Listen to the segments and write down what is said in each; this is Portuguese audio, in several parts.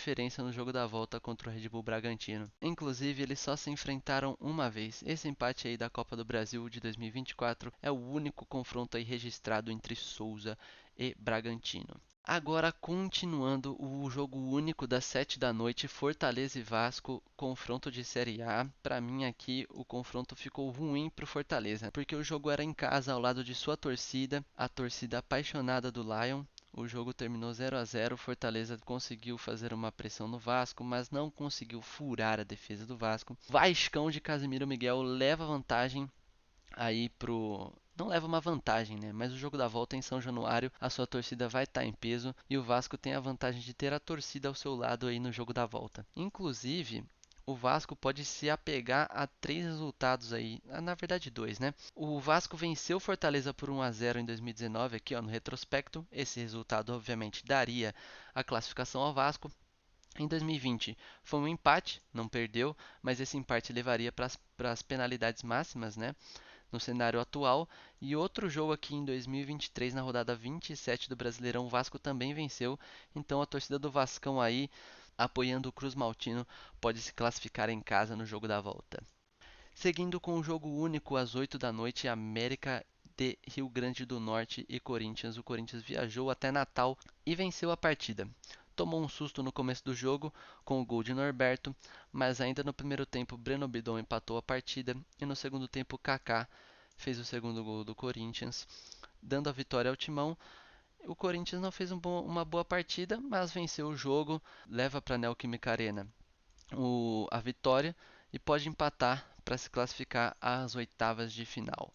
diferença no jogo da volta contra o Red Bull Bragantino. Inclusive, eles só se enfrentaram uma vez. Esse empate aí da Copa do Brasil de 2024 é o único confronto aí registrado entre Souza e Bragantino. Agora, continuando o jogo único das 7 da noite, Fortaleza e Vasco, confronto de Série A. Para mim aqui o confronto ficou ruim para o Fortaleza, porque o jogo era em casa ao lado de sua torcida, a torcida apaixonada do Lion. O jogo terminou 0-0. Fortaleza conseguiu fazer uma pressão no Vasco, mas não conseguiu furar a defesa do Vasco. Vascão de Casemiro Miguel leva vantagem aí pro. Não leva uma vantagem, né? Mas o jogo da volta é em São Januário, a sua torcida vai estar em peso e o Vasco tem a vantagem de ter a torcida ao seu lado aí no jogo da volta. Inclusive, o Vasco pode se apegar a 3 resultados aí, na verdade 2, né? O Vasco venceu o Fortaleza por 1-0 em 2019 aqui, ó, no retrospecto. Esse resultado obviamente daria a classificação ao Vasco. Em 2020 foi um empate, não perdeu, mas esse empate levaria para as penalidades máximas, né? No cenário atual. E outro jogo aqui em 2023, na rodada 27 do Brasileirão, o Vasco também venceu. Então a torcida do Vascão aí, apoiando o Cruz Maltino, pode se classificar em casa no jogo da volta. Seguindo com o jogo único às 8 da noite, América de Rio Grande do Norte e Corinthians. O Corinthians viajou até Natal e venceu a partida. Tomou um susto no começo do jogo com o gol de Norberto, mas ainda no primeiro tempo Breno Bidon empatou a partida e no segundo tempo Kaká fez o segundo gol do Corinthians, dando a vitória ao Timão. O Corinthians não fez uma boa partida, mas venceu o jogo, leva para a Neoquímica Arena a vitória e pode empatar para se classificar às oitavas de final.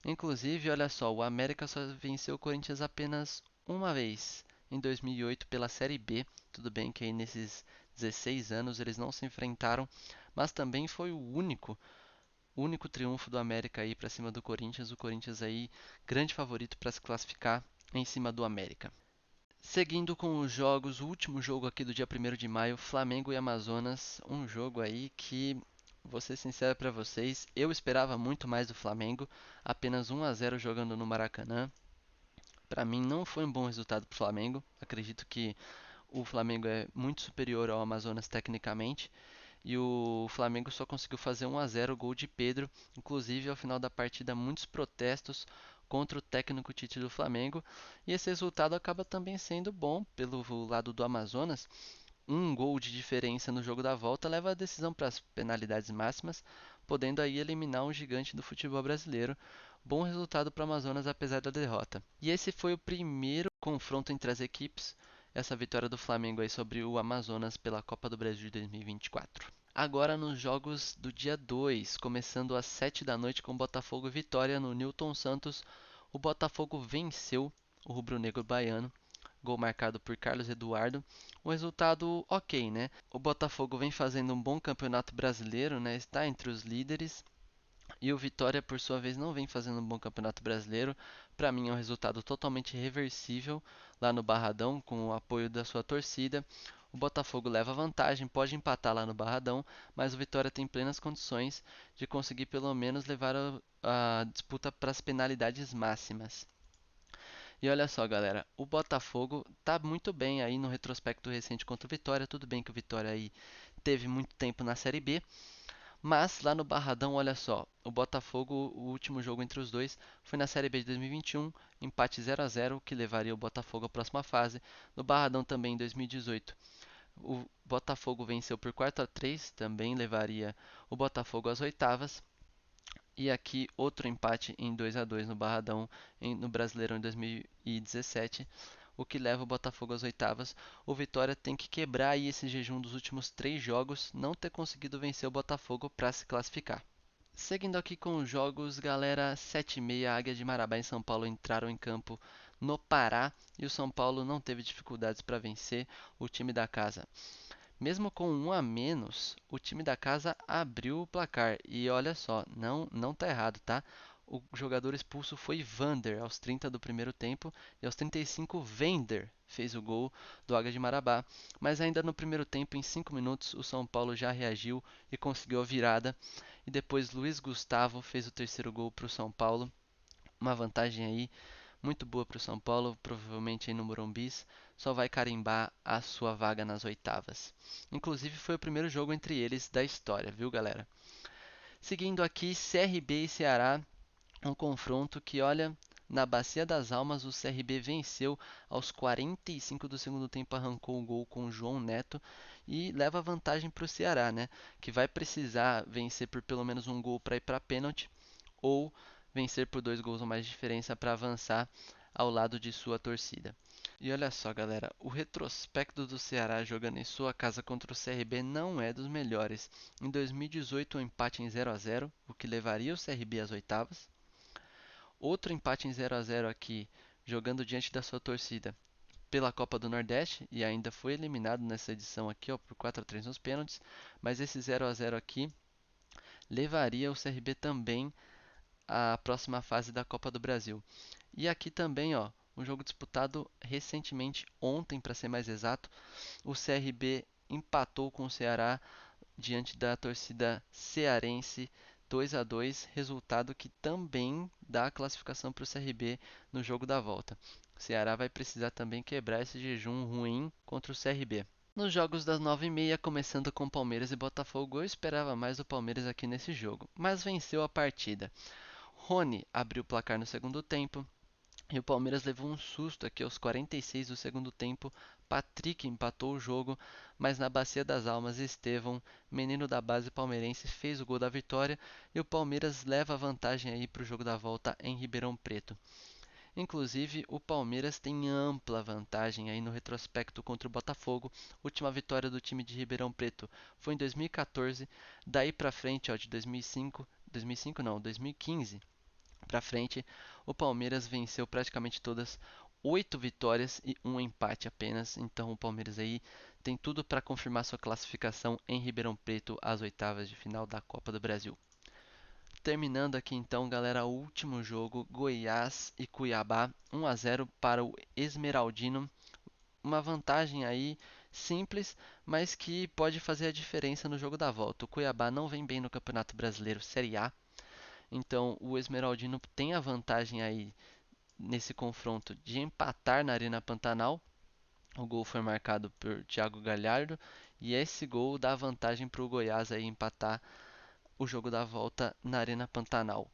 Inclusive, olha só, o América só venceu o Corinthians apenas uma vez, em 2008 pela Série B. Tudo bem que aí nesses 16 anos eles não se enfrentaram, mas também foi o único triunfo do América aí para cima do Corinthians. O Corinthians aí grande favorito para se classificar em cima do América. Seguindo com os jogos, o último jogo aqui do dia 1º de maio, Flamengo e Amazonas, um jogo aí que, vou ser sincero para vocês, eu esperava muito mais do Flamengo, apenas 1-0 jogando no Maracanã. Para mim não foi um bom resultado para o Flamengo, acredito que o Flamengo é muito superior ao Amazonas tecnicamente, e o Flamengo só conseguiu fazer 1-0, gol de Pedro. Inclusive, ao final da partida, muitos protestos contra o técnico Tite do Flamengo. E esse resultado acaba também sendo bom pelo lado do Amazonas. Um gol de diferença no jogo da volta leva a decisão para as penalidades máximas, podendo aí eliminar um gigante do futebol brasileiro. Bom resultado para o Amazonas apesar da derrota. E esse foi o primeiro confronto entre as equipes, essa vitória do Flamengo aí sobre o Amazonas pela Copa do Brasil de 2024. Agora nos jogos do dia 2, começando às 7 da noite com Botafogo e Vitória no Newton Santos, o Botafogo venceu o rubro-negro baiano, gol marcado por Carlos Eduardo. Um resultado ok, né? O Botafogo vem fazendo um bom campeonato brasileiro, né? Está entre os líderes. E o Vitória, por sua vez, não vem fazendo um bom campeonato brasileiro. Para mim é um resultado totalmente reversível lá no Barradão, com o apoio da sua torcida. O Botafogo leva vantagem, pode empatar lá no Barradão, mas o Vitória tem plenas condições de conseguir pelo menos levar a disputa para as penalidades máximas. E olha só, galera, o Botafogo tá muito bem aí no retrospecto recente contra o Vitória. Tudo bem que o Vitória aí teve muito tempo na Série B, mas lá no Barradão, olha só, o Botafogo, o último jogo entre os dois foi na Série B de 2021, empate 0-0 que levaria o Botafogo à próxima fase. No Barradão também em 2018, o Botafogo venceu por 4-3, também levaria o Botafogo às oitavas. E aqui outro empate em 2-2 no Barradão no Brasileirão em 2017, o que leva o Botafogo às oitavas. O Vitória tem que quebrar aí esse jejum dos últimos 3 jogos, não ter conseguido vencer o Botafogo para se classificar. Seguindo aqui com os jogos, galera, 7h30, Águia de Marabá em São Paulo entraram em campo no Pará e o São Paulo não teve dificuldades para vencer o time da casa. Mesmo com 1 a menos, o time da casa abriu o placar. E olha só, não tá errado, tá? O jogador expulso foi Vander aos 30 do primeiro tempo e aos 35 Vender fez o gol do Águia de Marabá. Mas ainda no primeiro tempo, em 5 minutos, o São Paulo já reagiu e conseguiu a virada. E depois Luiz Gustavo fez o terceiro gol para o São Paulo. Uma vantagem aí muito boa para o São Paulo, provavelmente aí no Morumbis. só vai carimbar a sua vaga nas oitavas. Inclusive foi o primeiro jogo entre eles da história, viu, galera? Seguindo aqui, CRB e Ceará, um confronto que, olha, na Bacia das Almas, o CRB venceu aos 45 do segundo tempo, arrancou o gol com o João Neto e leva vantagem para o Ceará, né? Que vai precisar vencer por pelo menos um gol para ir para pênalti ou vencer por 2 gols ou mais de diferença para avançar ao lado de sua torcida. E olha só, galera, o retrospecto do Ceará jogando em sua casa contra o CRB não é dos melhores. Em 2018, um empate em 0-0, o que levaria o CRB às oitavas. Outro empate em 0-0 aqui, jogando diante da sua torcida pela Copa do Nordeste e ainda foi eliminado nessa edição aqui, ó, por 4-3 nos pênaltis, mas esse 0-0 aqui levaria o CRB também à próxima fase da Copa do Brasil. E aqui também, ó, um jogo disputado recentemente, ontem para ser mais exato, o CRB empatou com o Ceará diante da torcida cearense 2-2, resultado que também dá a classificação para o CRB no jogo da volta. O Ceará vai precisar também quebrar esse jejum ruim contra o CRB. Nos jogos das 9h30, começando com Palmeiras e Botafogo, eu esperava mais do Palmeiras aqui nesse jogo, mas venceu a partida. Rony abriu o placar no segundo tempo, e o Palmeiras levou um susto aqui aos 46 do segundo tempo. Patrick empatou o jogo, mas na Bacia das Almas, Estevão, menino da base palmeirense, fez o gol da vitória e o Palmeiras leva a vantagem aí para o jogo da volta em Ribeirão Preto. Inclusive, o Palmeiras tem ampla vantagem aí no retrospecto contra o Botafogo. Última vitória do time de Ribeirão Preto foi em 2014. Daí para frente, ó, de 2005 não, 2015 para frente, o Palmeiras venceu praticamente todas, 8 vitórias e um empate apenas. Então o Palmeiras aí tem tudo para confirmar sua classificação em Ribeirão Preto às oitavas de final da Copa do Brasil. Terminando aqui então, galera, o último jogo, Goiás e Cuiabá, 1-0 para o Esmeraldino. Uma vantagem aí simples, mas que pode fazer a diferença no jogo da volta. O Cuiabá não vem bem no Campeonato Brasileiro Série A, então o Esmeraldino tem a vantagem aí nesse confronto de empatar na Arena Pantanal. O gol foi marcado por Thiago Galhardo e esse gol dá vantagem para o Goiás aí empatar o jogo da volta na Arena Pantanal.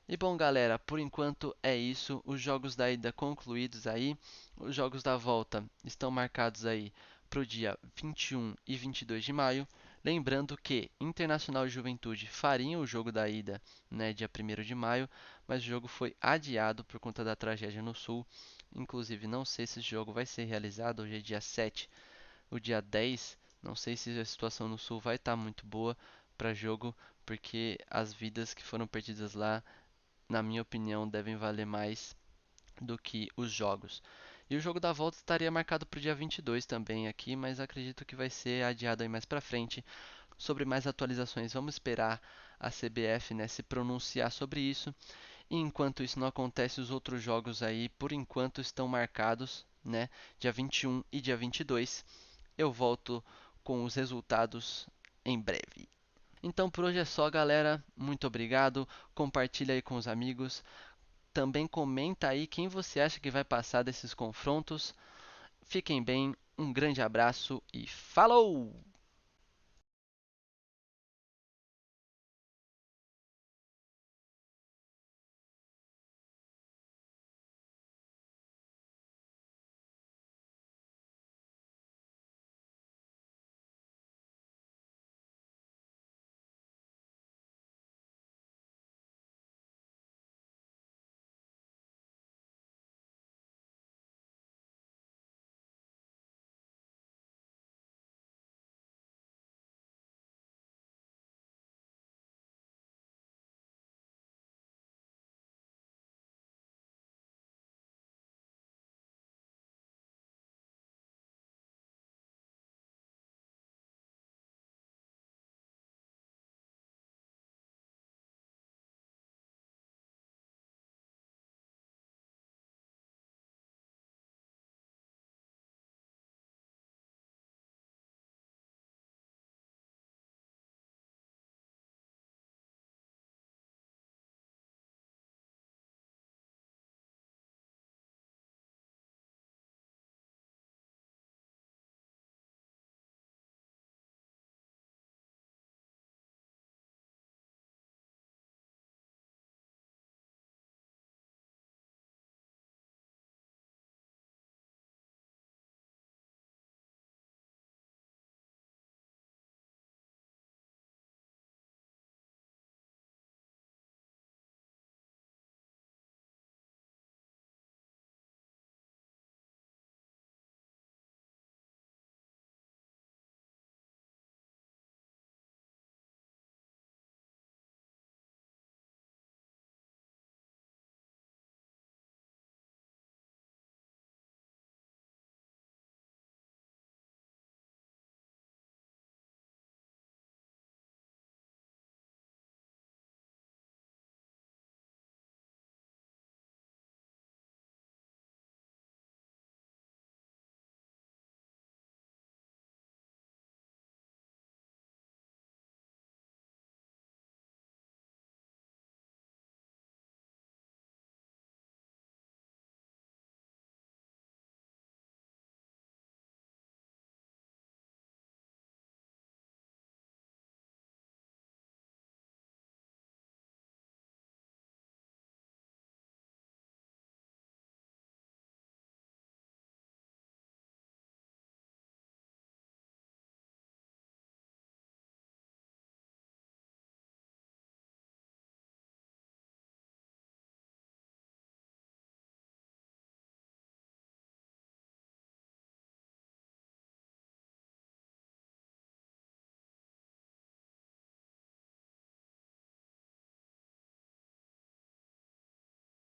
E bom, galera, por enquanto é isso. Os jogos da ida concluídos aí. Os jogos da volta estão marcados aí para o dia 21 e 22 de maio. Lembrando que Internacional e Juventude fariam o jogo da ida, né, dia 1º de maio, mas o jogo foi adiado por conta da tragédia no Sul. Inclusive, não sei se esse jogo vai ser realizado. Hoje é dia 7, o dia 10. Não sei se a situação no Sul vai estar muito boa para jogo, porque as vidas que foram perdidas lá, na minha opinião, devem valer mais do que os jogos. E o jogo da volta estaria marcado para o dia 22 também aqui, mas acredito que vai ser adiado aí mais para frente. Sobre mais atualizações, vamos esperar a CBF, né, se pronunciar sobre isso. E enquanto isso não acontece, os outros jogos aí, por enquanto, estão marcados, né, dia 21 e dia 22. Eu volto com os resultados em breve. Então por hoje é só, galera. Muito obrigado. Compartilha aí com os amigos. Também comenta aí quem você acha que vai passar desses confrontos. Fiquem bem, um grande abraço e falou!